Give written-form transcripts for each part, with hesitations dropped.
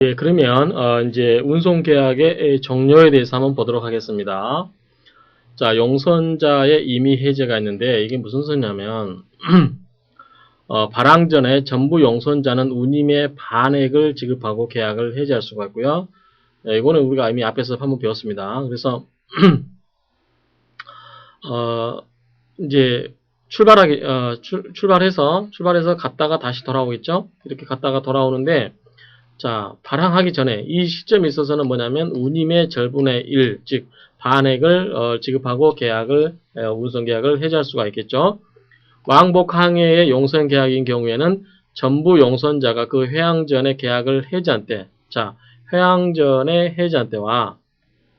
예, 그러면 이제 운송계약의 종료에 대해서 한번 보도록 하겠습니다. 자, 용선자의 임의 해제가 있는데 이게 무슨 소리냐면 발행 전에 전부 용선자는 운임의 반액을 지급하고 계약을 해제할 수가 있고요. 이거는 우리가 이미 앞에서 한번 배웠습니다. 그래서 이제 출발해서 갔다가 다시 돌아오겠죠. 이렇게 갔다가 돌아오는데, 자, 발행하기 전에 이 시점에 있어서는 뭐냐면 운임의 절분의 1, 즉 반액을 지급하고 계약을 운송계약을 해지할 수가 있겠죠. 왕복 항해의 용선계약인 경우에는 전부 용선자가 그 회항 전에 계약을 해지한 때, 자, 회항 전에 해지한 때와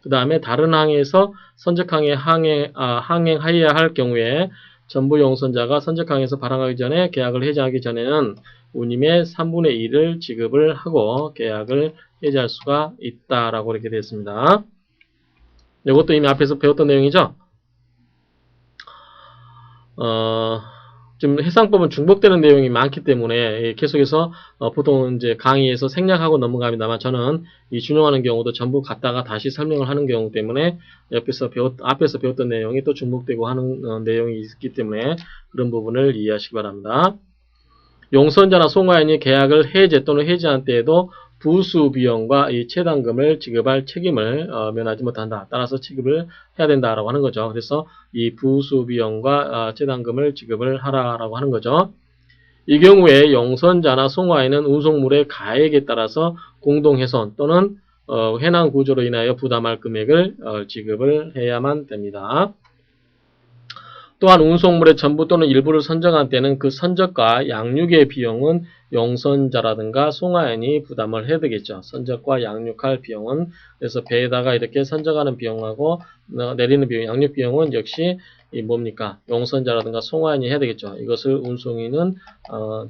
그 다음에 다른 항에서 선적항에 항행하여야 할 경우에 전부 용선자가 선적항에서 발행하기 전에 계약을 해지하기 전에는 운임의 3분의 1을 지급을 하고 계약을 해지할 수가 있다라고 이렇게 되어 있습니다. 이것도 이미 앞에서 배웠던 내용이죠. 지금 해상법은 중복되는 내용이 많기 때문에 계속해서 보통 이제 강의에서 생략하고 넘어갑니다만 저는 이 준용하는 경우도 전부 갖다가 다시 설명을 하는 경우 때문에 앞에서 배웠던 내용이 또 중복되고 하는 내용이 있기 때문에 그런 부분을 이해하시기 바랍니다. 용선자나 송화인이 계약을 해제 또는 해지한 때에도 부수 비용과 이 채당금을 지급할 책임을 면하지 못한다. 따라서 지급을 해야 된다라고 하는 거죠. 그래서 이 부수 비용과 채당금을 지급을 하라라고 하는 거죠. 이 경우에 용선자나 송화인은 운송물의 가액에 따라서 공동훼손 또는 해난 구조로 인하여 부담할 금액을 지급을 해야만 됩니다. 또한 운송물의 전부 또는 일부를 선적한 때는 그 선적과 양육의 비용은 용선자라든가 송화인이 부담을 해야 되겠죠. 선적과 양육할 비용은 그래서 배에다가 이렇게 선적하는 비용하고 내리는 비용, 양육 비용은 역시 뭡니까? 용선자라든가 송화인이 해야 되겠죠. 이것을 운송인은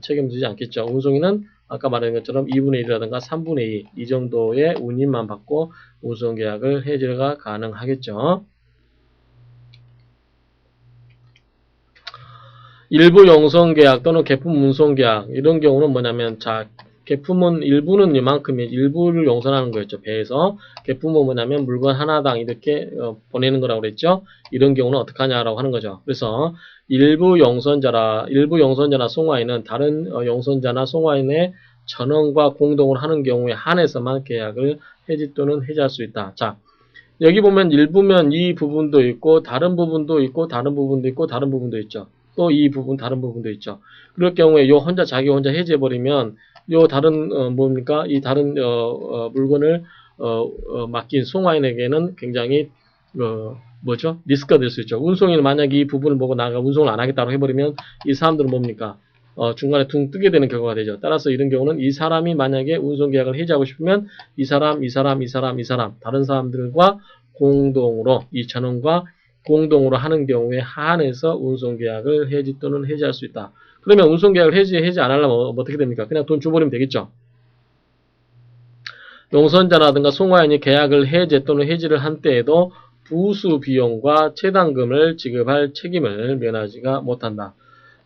책임지지 않겠죠. 운송인은 아까 말한 것처럼 2분의 1이라든가 3분의 2 이 정도의 운임만 받고 운송계약을 해지가 가능하겠죠. 일부 용선계약 또는 개품 운송계약 이런 경우는 뭐냐면 자 개품은 일부는 이만큼이 일부를 용선하는 거였죠. 배에서 개품은 뭐냐면 물건 하나당 이렇게 보내는 거라고 그랬죠. 이런 경우는 어떻게 하냐라고 하는 거죠. 그래서 일부 용선자나 송화인은 다른 용선자나 송화인의 전원과 공동으로 하는 경우에 한해서만 계약을 해지 또는 해지할 수 있다. 자 여기 보면 일부면 이 부분도 있고 다른 부분도 있고 다른 부분도 있고 다른 부분도 있죠. 또 이 부분 다른 부분도 있죠. 그럴 경우에 요 자기 혼자 해제해버리면 요 다른 뭡니까 이 다른 물건을 맡긴 송화인에게는 굉장히 뭐죠 리스크가 될 수 있죠. 운송인은 만약에 이 부분을 보고 나가 운송을 안 하겠다고 해버리면 이 사람들은 뭡니까 중간에 둥 뜨게 되는 결과가 되죠. 따라서 이런 경우는 이 사람이 만약에 운송계약을 해지하고 싶으면 이 사람 다른 사람들과 공동으로 이 전원과 공동으로 하는 경우에 한해서 운송계약을 해지 또는 해지할 수 있다. 그러면 운송계약을 해지 안 하려면 어떻게 됩니까? 그냥 돈 줘버리면 되겠죠. 용선자라든가 송화인이 계약을 해제 또는 해지를 한 때에도 부수 비용과 채당금을 지급할 책임을 면하지가 못한다.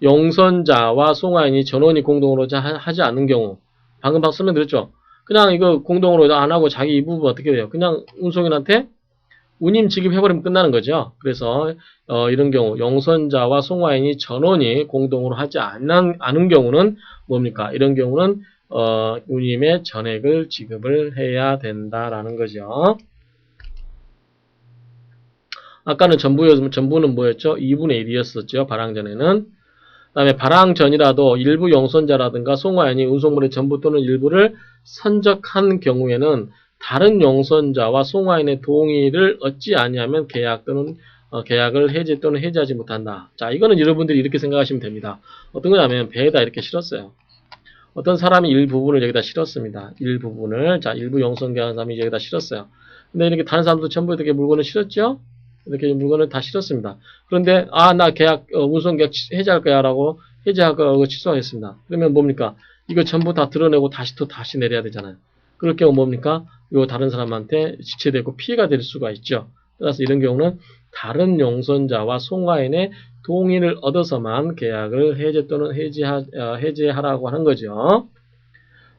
용선자와 송화인이 전원이 공동으로 하지 않는 경우 방금 설명드렸죠. 그냥 이거 공동으로 안 하고 자기 이 부분 어떻게 돼요? 그냥 운송인한테 운임 지급해버리면 끝나는 거죠. 그래서 이런 경우 용선자와 송화인이 전원이 공동으로 하지 않은 경우는 뭡니까? 이런 경우는 운임의 전액을 지급을 해야 된다라는 거죠. 아까는 전부는 뭐였죠? 2분의 1이었었죠. 발행 전에는. 그 다음에 발행 전이라도 일부 용선자라든가 송화인이 운송물의 전부 또는 일부를 선적한 경우에는 다른 용선자와 송화인의 동의를 얻지 아니하면 계약을 해지 또는 해지하지 못한다. 자, 이거는 여러분들이 이렇게 생각하시면 됩니다. 어떤 거냐면 배에다 이렇게 실었어요. 어떤 사람이 일부분을 여기다 실었습니다. 일부분을 일부 용선계약한 사람이 여기다 실었어요. 근데 이렇게 다른 사람도 전부 이렇게 물건을 실었죠? 이렇게 물건을 다 실었습니다. 그런데 나 운송계약 해지할 거야 라고 해지하고 취소하겠습니다. 그러면 뭡니까? 이거 전부 다 드러내고 다시 내려야 되잖아요. 그럴 경우 뭡니까? 요 다른 사람한테 지체되고 피해가 될 수가 있죠. 따라서 이런 경우는 다른 용선자와 송화인의 동의를 얻어서만 계약을 해제 또는 해지하라고 하는 거죠.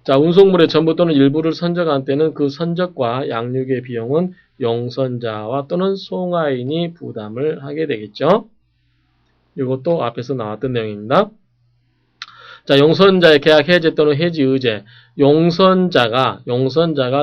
자, 운송물의 전부 또는 일부를 선적한 때는 그 선적과 양육의 비용은 용선자와 또는 송화인이 부담을 하게 되겠죠. 이것도 앞에서 나왔던 내용입니다. 자, 용선자의 계약 해제 또는 해지 의제. 용선자가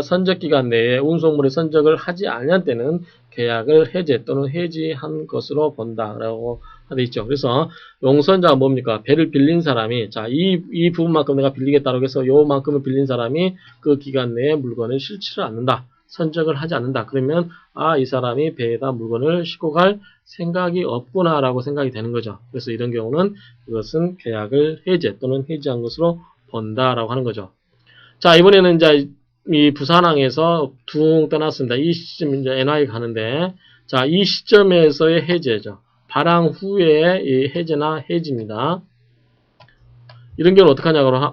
선적기간 내에 운송물의 선적을 하지 않을 때는 계약을 해제 또는 해지한 것으로 본다라고 되어 있죠. 그래서 용선자가 뭡니까? 배를 빌린 사람이, 자, 이 부분만큼 내가 빌리겠다고 해서 요만큼을 빌린 사람이 그 기간 내에 물건을 실지를 않는다. 선적을 하지 않는다. 그러면 이 사람이 배에다 물건을 싣고 갈 생각이 없구나라고 생각이 되는 거죠. 그래서 이런 경우는 이것은 계약을 해제 또는 해지한 것으로 본다라고 하는 거죠. 자, 이번에는 이제 이 부산항에서 둥 떠났습니다. 이 시점 이제 NY 가는데, 자, 이 시점에서의 해제죠. 발항 후에 이 해제나 해지입니다. 이런 경우는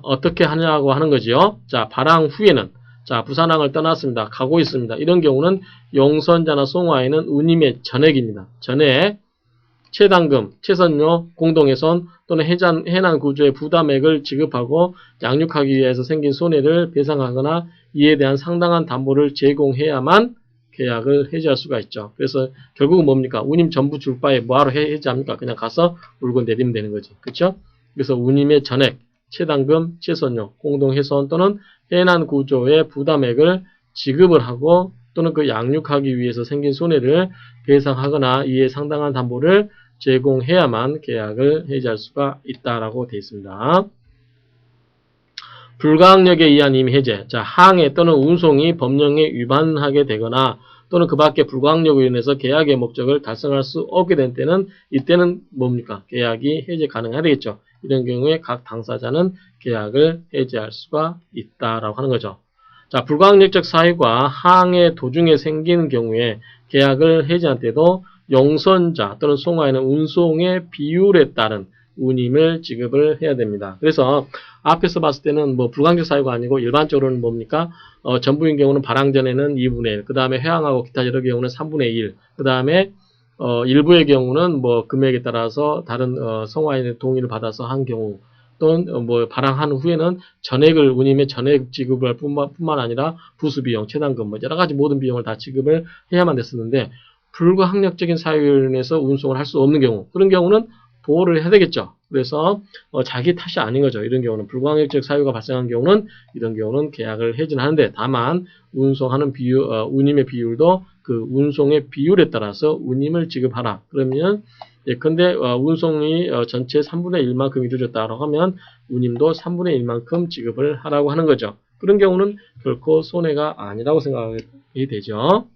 어떻게 하냐고 하는 거지요. 자, 발항 후에는, 자, 부산항을 떠났습니다. 가고 있습니다. 이런 경우는 용선자나 송화에는 운임의 전액입니다. 전액, 채당금, 채선료, 공동훼손 또는 해난 구조의 부담액을 지급하고 양육하기 위해서 생긴 손해를 배상하거나 이에 대한 상당한 담보를 제공해야만 계약을 해지할 수가 있죠. 그래서 결국은 뭡니까? 운임 전부 줄 바에 뭐하러 해지합니까? 그냥 가서 물건 내리면 되는 거지. 그렇죠? 그래서 운임의 전액, 채당금, 채선료, 공동훼손 또는 해난 구조의 부담액을 지급을 하고 또는 그 양육하기 위해서 생긴 손해를 배상하거나 이에 상당한 담보를 제공해야만 계약을 해지할 수가 있다라고 되어 있습니다. 불가항력에 의한 임해제. 자, 항해 또는 운송이 법령에 위반하게 되거나 또는 그 밖에 불가항력으로 인해서 계약의 목적을 달성할 수 없게 된 때는 이때는 뭡니까? 계약이 해제 가능해야 되겠죠. 이런 경우에 각 당사자는 계약을 해제할 수가 있다라고 하는 거죠. 자, 불가항력적 사유가 항해 도중에 생기는 경우에 계약을 해제한 때도 용선자 또는 송화에는 운송의 비율에 따른 운임을 지급을 해야 됩니다. 그래서 앞에서 봤을 때는 뭐 불가항력 사유가 아니고 일반적으로는 뭡니까? 전부인 경우는 발항 전에는 2분의 1, 그 다음에 회항하고 기타 여러 경우는 3분의 1, 그 다음에 일부의 경우는 뭐 금액에 따라서 다른 송화인의 동의를 받아서 한 경우 또는 뭐 발항한 후에는 전액을 운임의 전액 지급을 뿐만 아니라 부수비용, 채당금 뭐 여러 가지 모든 비용을 다 지급을 해야만 됐었는데 불가항력적인 사유로 인해서 운송을 할 수 없는 경우 그런 경우는 보호를 해야 되겠죠. 그래서 자기 탓이 아닌 거죠. 이런 경우는 불가항력적 사유가 발생한 경우는 이런 경우는 계약을 해지는 하는데 다만 운송하는 비율, 운임의 비율도 그 운송의 비율에 따라서 운임을 지급하라. 그러면 예컨대 운송이 전체 3분의 1만큼 이루어졌다고 하면 운임도 3분의 1만큼 지급을 하라고 하는 거죠. 그런 경우는 결코 손해가 아니라고 생각이 되죠.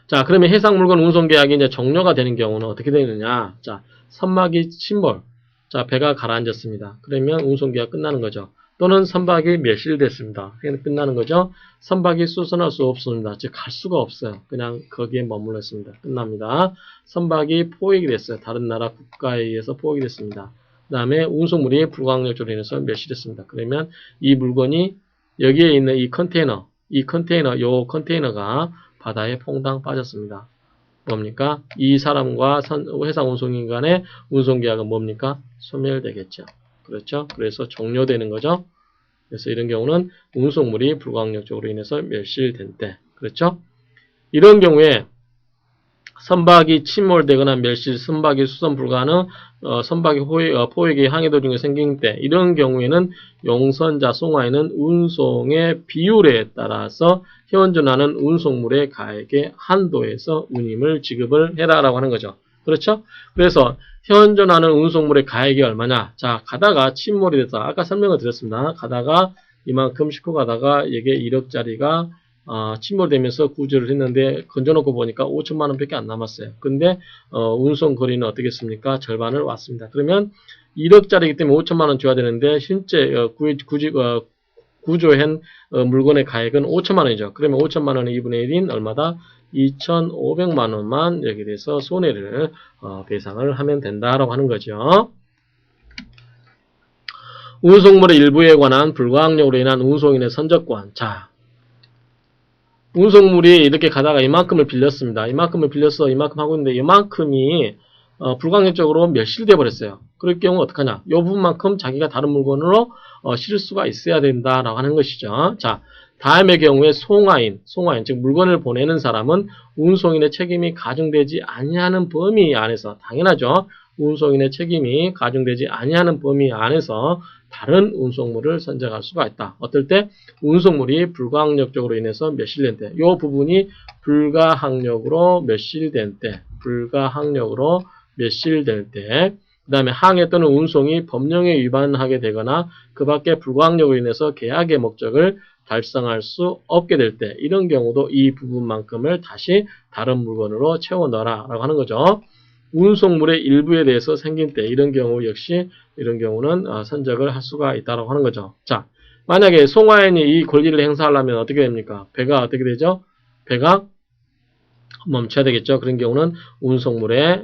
자, 그러면 해상물건 운송계약이 이제 종료가 되는 경우는 어떻게 되느냐? 자, 선박이 침몰. 자, 배가 가라앉았습니다. 그러면 운송계약 끝나는 거죠. 또는 선박이 멸실됐습니다. 끝나는 거죠. 선박이 수선할 수 없습니다. 즉, 갈 수가 없어요. 그냥 거기에 머물러 있습니다. 끝납니다. 선박이 포획이 됐어요. 다른 나라 국가에 의해서 포획이 됐습니다. 그 다음에 운송물이 불가항력적으로 인해서 멸실됐습니다. 그러면 이 물건이 여기에 있는 이 컨테이너, 요 컨테이너가 바다에 퐁당 빠졌습니다. 뭡니까? 이 사람과 해상 운송인 간의 운송계약은 뭡니까? 소멸되겠죠. 그렇죠? 그래서 종료되는 거죠. 그래서 이런 경우는 운송물이 불가항력적으로 인해서 멸실된 때. 그렇죠? 이런 경우에 선박이 침몰되거나 멸실, 선박이 수선 불가능, 선박이 포획이 항해 도중에 생긴 때 이런 경우에는 용선자 송화에는 운송의 비율에 따라서 현존하는 운송물의 가액의 한도에서 운임을 지급을 해라라고 하는 거죠. 그렇죠? 그래서 현존하는 운송물의 가액이 얼마냐? 자, 가다가 침몰이 돼서 아까 설명을 드렸습니다. 가다가 이만큼 싣고 가다가 이게 1억짜리가 침몰되면서 구조를 했는데 건져놓고 보니까 5천만 원밖에 안 남았어요. 근데 운송 거리는 어떻겠습니까? 절반을 왔습니다. 그러면 1억짜리이기 때문에 5천만 원 줘야 되는데 실제 구조한 물건의 가액은 5천만 원이죠. 그러면 5천만 원의 2분의 1인 얼마다? 2,500만 원만 여기에 대해서 손해를 배상을 하면 된다라고 하는 거죠. 운송물의 일부에 관한 불가항력으로 인한 운송인의 선적권. 자, 운송물이 이렇게 가다가 이만큼을 빌렸습니다. 이만큼을 빌려서 이만큼 하고 있는데 이만큼이 불가항력적으로 멸실돼 버렸어요. 그럴 경우 어떡하냐? 이 부분만큼 자기가 다른 물건으로 실을 수가 있어야 된다라고 하는 것이죠. 자, 다음의 경우에 송화인, 즉 물건을 보내는 사람은 운송인의 책임이 가중되지 아니하는 범위 안에서, 당연하죠. 운송인의 책임이 가중되지 아니하는 범위 안에서 다른 운송물을 선적할 수가 있다. 어떨 때? 운송물이 불가항력적으로 인해서 멸실된 때. 이 부분이 불가항력으로 멸실된 때. 불가항력으로 멸실될 때. 그 다음에 항해 또는 운송이 법령에 위반하게 되거나 그 밖에 불가항력으로 인해서 계약의 목적을 달성할 수 없게 될 때, 이런 경우도 이 부분만큼을 다시 다른 물건으로 채워 넣어라 라고 하는 거죠. 운송물의 일부에 대해서 생긴 때, 이런 경우 역시 이런 경우는 선적을 할 수가 있다고 하는 거죠. 자, 만약에 송화인이 이 권리를 행사하려면 어떻게 됩니까? 배가 어떻게 되죠? 배가 멈춰야 되겠죠. 그런 경우는 운송물의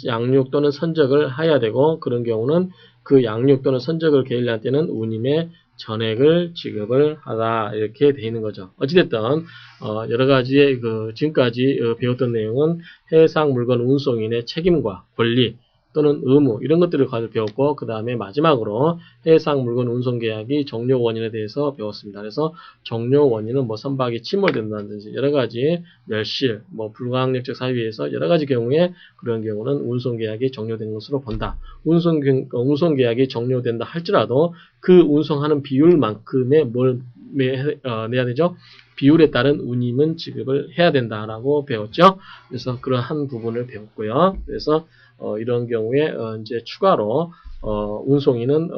양육 또는 선적을 해야 되고, 그런 경우는 그 양육 또는 선적을 게을리한 때는 운임의 전액을 지급을 하다, 이렇게 되어 있는 거죠. 어찌됐든 여러 가지의 지금까지 배웠던 내용은 해상 물건 운송인의 책임과 권리 또는 의무, 이런 것들을 가지고 배웠고, 그 다음에 마지막으로 해상 물건 운송 계약이 종료 원인에 대해서 배웠습니다. 그래서 종료 원인은 뭐 선박이 침몰된다든지 여러 가지 멸실, 뭐 불가항력적 사유에 의해서 여러 가지 경우에, 그런 경우는 운송 계약이 종료된 것으로 본다. 운송 계약이 종료된다 할지라도 그 운송하는 비율만큼의 뭘 내야 되죠? 비율에 따른 운임은 지급을 해야 된다라고 배웠죠. 그래서 그러한 부분을 배웠고요. 그래서 이런 경우에 이제 추가로 운송인은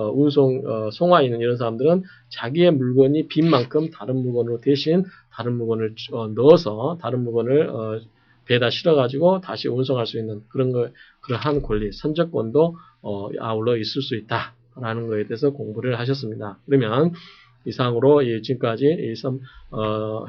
송화인은 이런 사람들은 자기의 물건이 빈 만큼 다른 물건으로 대신 다른 물건을 넣어서 다른 물건을 배에다 실어가지고 다시 운송할 수 있는 그러한 권리, 선적권도 아울러 있을 수 있다라는 것에 대해서 공부를 하셨습니다. 그러면 이상으로 지금까지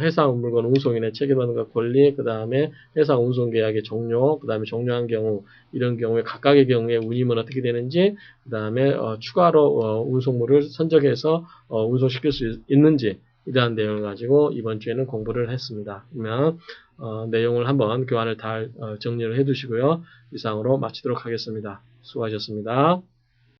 해상 물건 운송인의 책임과 권리, 그 다음에 해상 운송 계약의 종료, 그 다음에 종료한 경우, 이런 경우에 각각의 경우에 운임은 어떻게 되는지, 그 다음에 추가로 운송물을 선적해서 운송시킬 수 있는지, 이러한 내용을 가지고 이번 주에는 공부를 했습니다. 그러면 내용을 한번 교환을 잘 정리를 해두시고요. 이상으로 마치도록 하겠습니다. 수고하셨습니다.